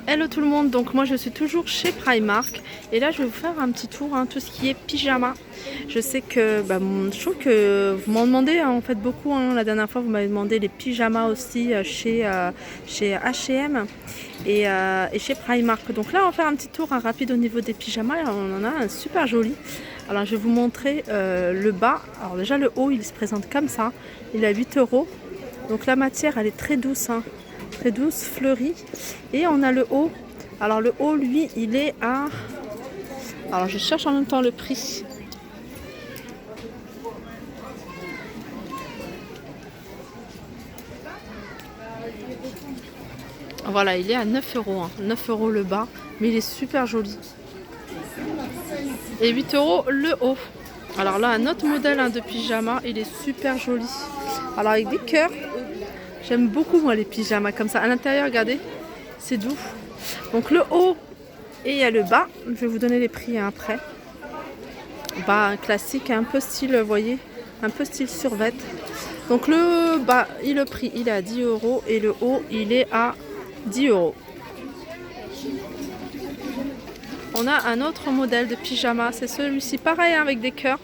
Hello tout le monde, donc moi je suis toujours chez Primark et là je vais vous faire un petit tour, tout ce qui est pyjama. Je sais que, je trouve que vous m'en demandez en fait beaucoup, la dernière fois vous m'avez demandé les pyjamas aussi chez H&M et chez Primark. Donc là on va faire un petit tour rapide au niveau des pyjamas, on en a un super joli. Alors je vais vous montrer le bas. Alors déjà le haut il se présente comme ça, il est à 8 €. Donc la matière elle est très douce, très douce, fleurie. Et on a le haut. Alors le haut, lui, il est à... Alors je cherche en même temps le prix. Voilà, il est à 9 €. 9 € le bas, mais il est super joli. Et 8 € le haut. Alors là, un autre modèle de pyjama, il est super joli. Alors avec des cœurs. J'aime beaucoup moi les pyjamas comme ça. À l'intérieur, regardez, c'est doux. Donc le haut et il y a le bas. Je vais vous donner les prix après. Bas classique, un peu style, vous voyez, un peu style survêt. Donc le bas, le prix, il est à 10 € et le haut, il est à 10 €. On a un autre modèle de pyjama, c'est celui-ci, pareil avec des cœurs.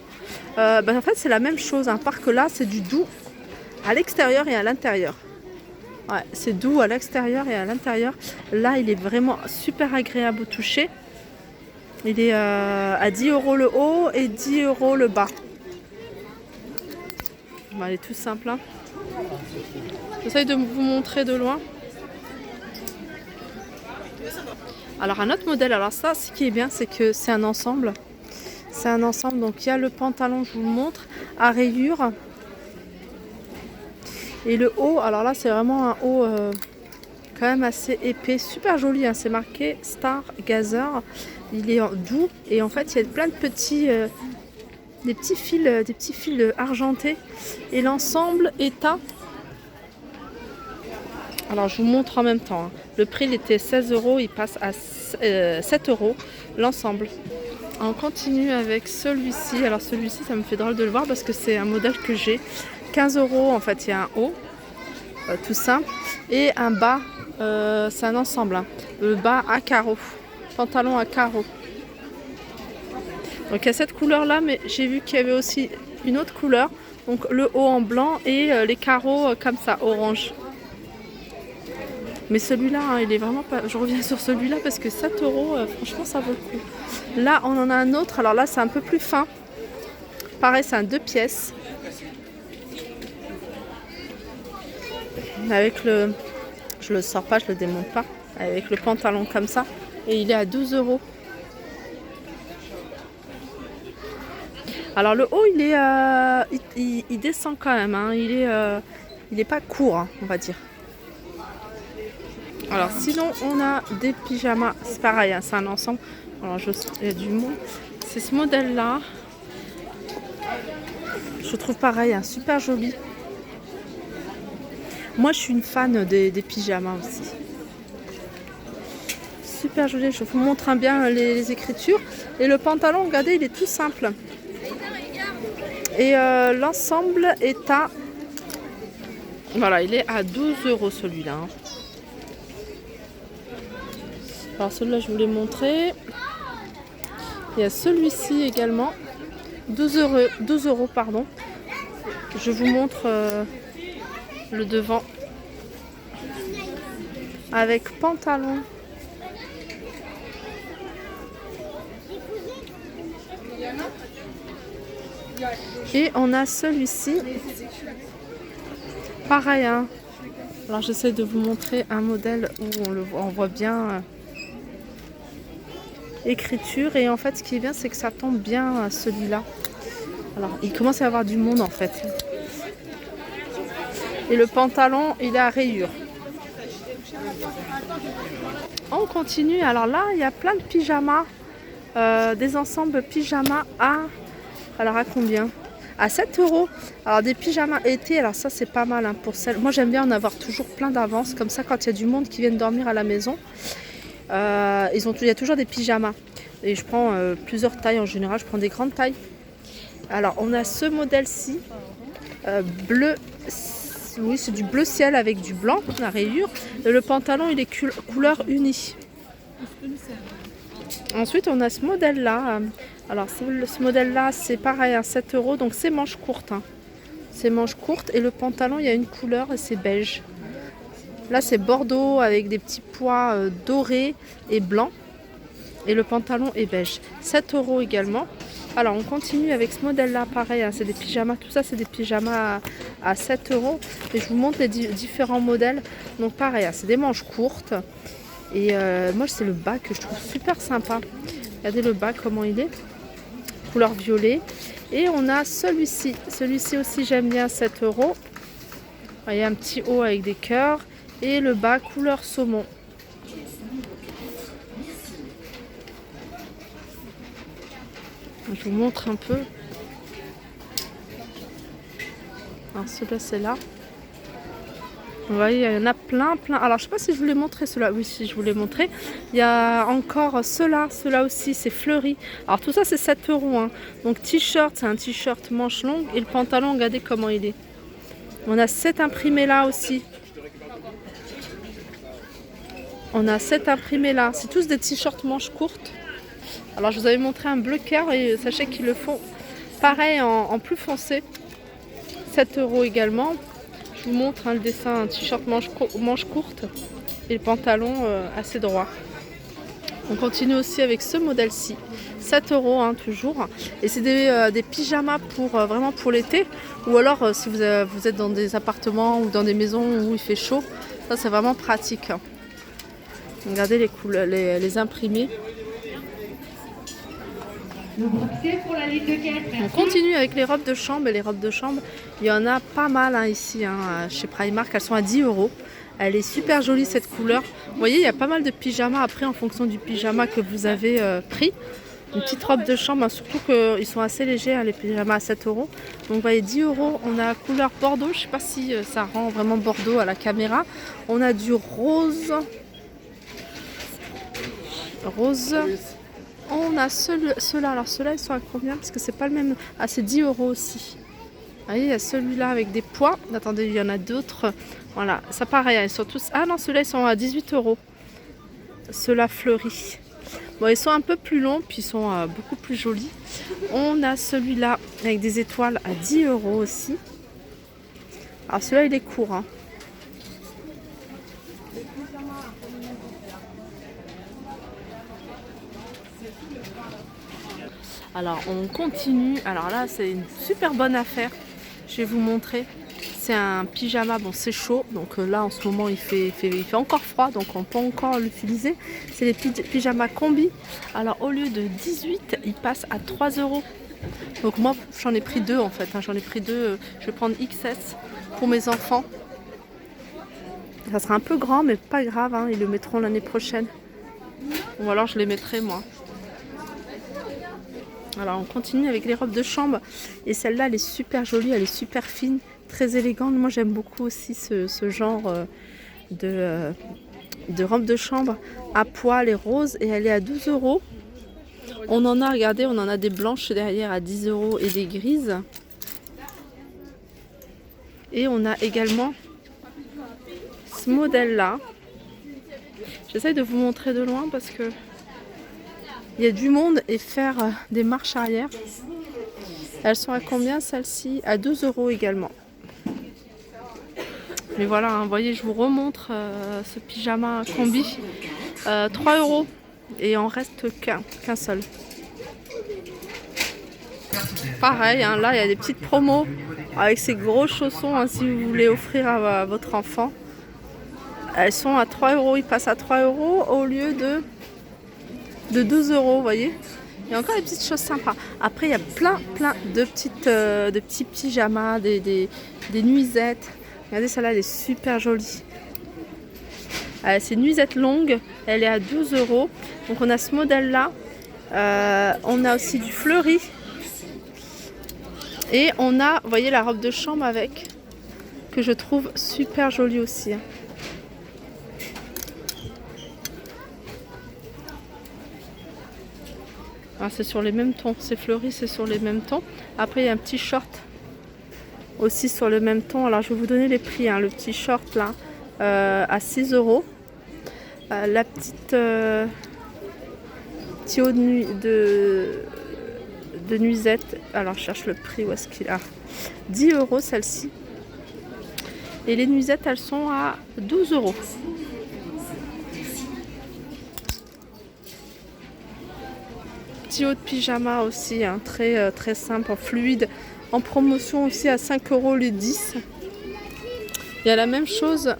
En fait, c'est la même chose, part que là, c'est du doux à l'extérieur et à l'intérieur. Ouais, c'est doux à l'extérieur et à l'intérieur. Là, il est vraiment super agréable au toucher. Il est à 10 € le haut et 10 € le bas. Bon, il est tout simple. J'essaye de vous montrer de loin. Alors, un autre modèle. Alors ça, ce qui est bien, c'est que c'est un ensemble. C'est un ensemble. Donc, il y a le pantalon, je vous le montre, à rayures. Et le haut, alors là c'est vraiment un haut quand même assez épais, super joli, c'est marqué Stargazer. Il est doux et en fait il y a plein de petits, des petits fils argentés. Et l'ensemble est à... Alors je vous montre en même temps. Le prix il était 16 €, il passe à 7 € l'ensemble. On continue avec celui-ci. Alors celui-ci ça me fait drôle de le voir parce que c'est un modèle que j'ai. 15 € en fait, il y a un haut, tout simple, et un bas, c'est un ensemble. Le bas à carreaux, pantalon à carreaux. Donc il y a cette couleur là, mais j'ai vu qu'il y avait aussi une autre couleur. Donc le haut en blanc et les carreaux comme ça, orange. Mais celui-là, il est vraiment pas... Je reviens sur celui-là parce que 7 €, franchement ça vaut le coup. Là on en a un autre, alors là c'est un peu plus fin. Pareil, c'est un 2 pièces. Avec le... Je le sors pas, je le démonte pas. Avec le pantalon comme ça. Et il est à 12 €. Alors le haut, il est... il descend quand même. Il est pas court, on va dire. Alors sinon, on a des pyjamas. C'est pareil, c'est un ensemble. Alors il y a du monde. C'est ce modèle-là. Je trouve pareil, super joli. Moi, je suis une fan des pyjamas aussi. Super joli. Je vous montre bien les écritures. Et le pantalon, regardez, il est tout simple. Et l'ensemble est à... Voilà, il est à 12 € celui-là. Alors celui-là, je vous l'ai montré. Il y a celui-ci également. 12 €, pardon. Je vous montre... le devant avec pantalon et on a celui-ci pareil, alors j'essaie de vous montrer un modèle où on voit bien écriture et en fait ce qui est bien c'est que ça tombe bien celui-là. Alors il commence à y avoir du monde en fait. Et le pantalon, il est à rayures. On continue. Alors là, il y a plein de pyjamas. Des ensembles pyjamas à... Alors à combien? À 7 €. Alors des pyjamas été. Alors ça, c'est pas mal pour celles... Moi, j'aime bien en avoir toujours plein d'avance. Comme ça, quand il y a du monde qui vient dormir à la maison, il y a toujours des pyjamas. Et je prends plusieurs tailles. En général, je prends des grandes tailles. Alors, on a ce modèle-ci. Bleu oui, c'est du bleu ciel avec du blanc, la rayure. Et le pantalon, il est couleur unie. Ensuite, on a ce modèle-là. Alors, ce modèle-là, c'est pareil, à 7 €. Donc, c'est manches courtes. Hein. C'est manches courtes. Et le pantalon, il y a une couleur et c'est beige. Là, c'est bordeaux avec des petits pois dorés et blancs. Et le pantalon est beige. 7 € également. Alors, on continue avec ce modèle-là. Pareil, hein, c'est des pyjamas. Tout ça, c'est des pyjamas à 7 €. Et je vous montre les différents modèles. Donc, pareil, hein, c'est des manches courtes. Et moi, c'est le bas que je trouve super sympa. Regardez le bas, comment il est. Couleur violet. Et on a celui-ci. Celui-ci aussi, j'aime bien, 7 €. Il y a un petit haut avec des cœurs. Et le bas, couleur saumon. Je vous montre un peu. Alors, celui-là, c'est là. Vous voyez, il y en a plein. Alors, je sais pas si je vous l'ai montré, ceux-là. Oui, si, je vous l'ai montré. Il y a encore ceux-là. Ceux-là aussi, c'est fleuri. Alors, tout ça, c'est 7 €. Hein. Donc, t-shirt, c'est un t-shirt manche longue. Et le pantalon, regardez comment il est. On a cet imprimé-là aussi. On a cet imprimé-là. C'est tous des t-shirts manches courtes. Alors, je vous avais montré un bleu cœur. Et sachez qu'ils le font pareil en plus foncé. 7 € également. Je vous montre le dessin, un t-shirt manche courte et le pantalon assez droit. On continue aussi avec ce modèle-ci, 7 € hein, toujours. Et c'est des pyjamas pour vraiment pour l'été. Ou alors si vous êtes dans des appartements ou dans des maisons où il fait chaud, ça c'est vraiment pratique. Hein. Regardez les couleurs, les imprimés. On continue avec les robes de chambre. Et les robes de chambre, il y en a pas mal hein, ici hein, chez Primark. Elles sont à 10 €. Elle est super jolie cette couleur. Vous voyez, il y a pas mal de pyjamas après en fonction du pyjama que vous avez pris. Une petite robe de chambre, hein, surtout qu'ils sont assez légers hein, les pyjamas à 7 €. Donc vous voyez, 10 €. On a couleur bordeaux. Je ne sais pas si ça rend vraiment bordeaux à la caméra. On a du rose. On a ceux-là. Alors ceux-là, ils sont à combien? Parce que c'est pas le même. Ah, c'est 10 € aussi. Vous voyez, il y a celui-là avec des pois. Attendez, il y en a d'autres. Voilà, ça pareil, ils sont tous... Ah non, ceux-là, ils sont à 18 €. Ceux-là fleuris. Bon, ils sont un peu plus longs, puis ils sont beaucoup plus jolis. On a celui-là avec des étoiles à 10 € aussi. Alors celui-là, il est court. Hein. Alors on continue. Alors là c'est une super bonne affaire. Je vais vous montrer. C'est un pyjama. Bon c'est chaud. Donc là en ce moment il fait encore froid. Donc on peut encore l'utiliser. C'est les pyjamas combi. Alors au lieu de 18, il passe à 3 €. Donc moi j'en ai pris deux en fait. Hein. J'en ai pris deux. Je vais prendre XS pour mes enfants. Ça sera un peu grand mais pas grave. Hein. Ils le mettront l'année prochaine. Ou alors je les mettrai moi. Alors on continue avec les robes de chambre et celle-là elle est super jolie, elle est super fine, très élégante. Moi j'aime beaucoup aussi ce genre de robe de chambre à poil et rose et elle est à 12 €. On en a, regardez, on en a des blanches derrière à 10 € et des grises. Et on a également ce modèle-là. J'essaye de vous montrer de loin parce que il y a du monde et faire des marches arrière. Elles sont à combien celles-ci? À 12 € également. Mais voilà, hein, vous voyez, je vous remontre ce pyjama combi. 3 € et il en reste qu'un seul. Pareil, hein, là il y a des petites promos avec ces gros chaussons hein, si vous voulez offrir à votre enfant. Elles sont à 3 €, ils passent à 3 € au lieu de 12 €, vous voyez. Il y a encore des petites choses sympas. Après, il y a plein de petits pyjamas, des nuisettes. Regardez, celle-là, elle est super jolie. C'est une nuisette longue, elle est à 12 €. Donc on a ce modèle-là. On a aussi du fleuri. Et on a, vous voyez, la robe de chambre avec, que je trouve super jolie aussi. Hein. C'est sur les mêmes tons, c'est fleuri, c'est sur les mêmes tons. Après il y a un petit short aussi sur le même ton. Alors je vais vous donner les prix, hein. Le petit short là à 6 €. La petite petit haut de nuisette. Alors je cherche le prix, où est-ce qu'il a 10 € celle-ci. Et les nuisettes, elles sont à 12 €. Petit haut de pyjama aussi, hein, très simple, en fluide. En promotion aussi à 5 € les 10. Il y a la même chose.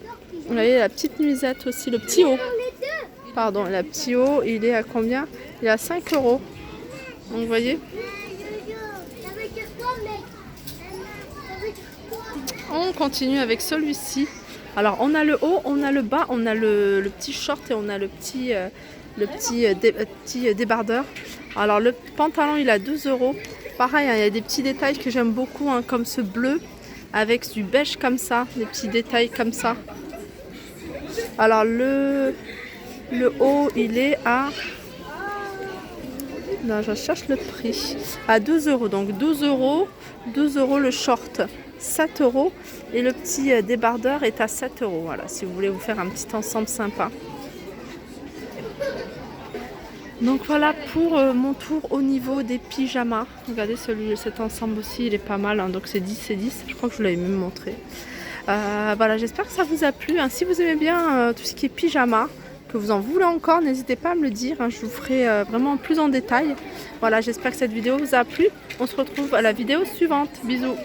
Vous voyez la petite nuisette aussi, le petit haut. Pardon, le petit haut, il est à combien? Il est à 5 €. Donc vous voyez. On continue avec celui-ci. Alors on a le haut, on a le bas, on a le petit short et on a le petit débardeur. Alors le pantalon il a 12 €. Pareil, hein, il y a des petits détails que j'aime beaucoup, hein, comme ce bleu avec du beige comme ça, des petits détails comme ça. Alors le haut il est à... Non, je cherche le prix. À 12 €. Donc 12 €, 12 € le short, 7 € et le petit débardeur est à 7 €. Voilà, si vous voulez vous faire un petit ensemble sympa. Donc voilà pour mon tour au niveau des pyjamas. Regardez cet ensemble aussi, il est pas mal, hein. Donc c'est 10 et 10. Je crois que je vous l'avais même montré. Voilà, j'espère que ça vous a plu, hein. Si vous aimez bien tout ce qui est pyjama, que vous en voulez encore, n'hésitez pas à me le dire, hein. Je vous ferai vraiment plus en détail. Voilà, j'espère que cette vidéo vous a plu. On se retrouve à la vidéo suivante. Bisous.